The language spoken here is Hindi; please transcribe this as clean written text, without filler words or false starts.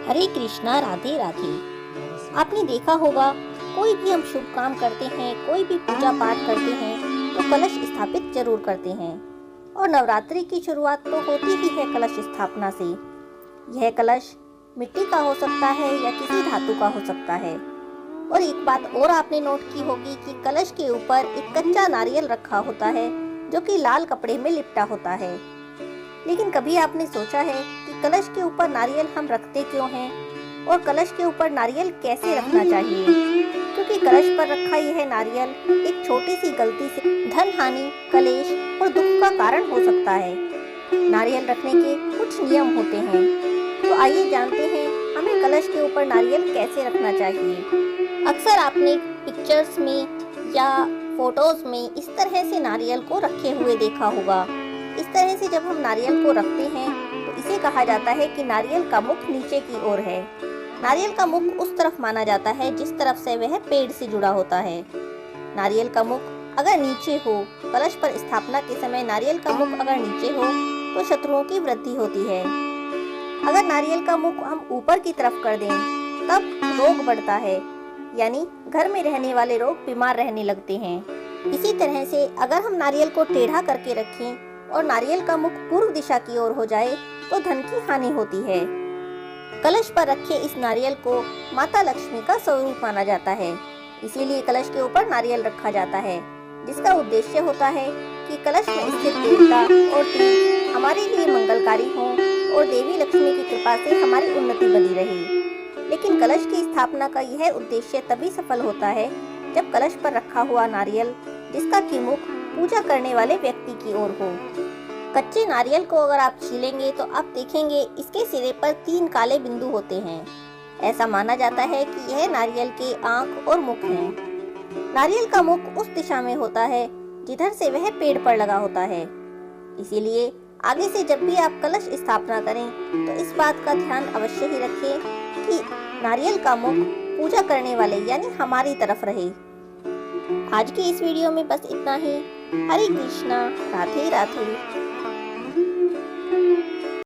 हरे कृष्णा, राधे राधे। आपने देखा होगा, कोई भी हम शुभ काम करते हैं, कोई भी पूजा पाठ करते हैं तो कलश स्थापित जरूर करते हैं। और नवरात्रि की शुरुआत तो होती ही है कलश स्थापना से। यह कलश मिट्टी का हो सकता है या किसी धातु का हो सकता है। और एक बात और आपने नोट की होगी कि कलश के ऊपर एक कच्चा नारियल रखा होता है जो कि लाल कपड़े में लिपटा होता है। लेकिन कभी आपने सोचा है कि कलश के ऊपर नारियल हम रखते क्यों हैं और कलश के ऊपर नारियल कैसे रखना चाहिए? क्योंकि कलश पर रखा यह नारियल एक छोटी सी गलती से धन हानि, कलेश और दुख का कारण हो सकता है। नारियल रखने के कुछ नियम होते हैं, तो आइए जानते हैं हमें कलश के ऊपर नारियल कैसे रखना चाहिए। अक्सर आपने पिक्चर्स में या फोटोज में इस तरह से नारियल को रखे हुए देखा होगा। इस तरह से जब हम नारियल को रखते हैं तो इसे कहा जाता है कि नारियल का मुख नीचे की ओर है। नारियल का मुख उस तरफ माना जाता है जिस तरफ से वह पेड़ से जुड़ा होता है। नारियल का मुख अगर नीचे हो, कलश पर स्थापना के समय नारियल का मुख अगर नीचे हो तो शत्रुओं की वृद्धि होती है। अगर नारियल का मुख हम ऊपर की तरफ कर दें तब रोग बढ़ता है, यानी घर में रहने वाले लोग बीमार रहने लगते हैं। इसी तरह से अगर हम नारियल को टेढ़ा करके रखें और नारियल का मुख पूर्व दिशा की ओर हो जाए तो धन की हानि होती है। कलश पर रखे इस नारियल को माता लक्ष्मी का स्वरूप माना जाता है, इसीलिए कलश के ऊपर नारियल रखा जाता है, जिसका उद्देश्य होता है कि कलश में स्थित देवता और तीर्थ हमारे लिए मंगलकारी हों और देवी लक्ष्मी की कृपा से हमारी उन्नति बनी रहे। लेकिन कलश की स्थापना का यह उद्देश्य तभी सफल होता है जब कलश पर रखा हुआ नारियल जिसका की मुख पूजा करने वाले व्यक्ति की ओर हो। कच्चे नारियल को अगर आप छीलेंगे तो आप देखेंगे इसके सिरे पर 3 काले बिंदु होते हैं। ऐसा माना जाता है कि यह नारियल के आंख और मुख हैं। नारियल का मुख उस दिशा में होता है जिधर से वह पेड़ पर लगा होता है। इसीलिए आगे से जब भी आप कलश स्थापना करें तो इस बात का ध्यान अवश्य ही रखें कि नारियल का मुख पूजा करने वाले यानी हमारी तरफ रहे। आज की इस वीडियो में बस इतना ही। हरे कृष्णा, राधे राधे।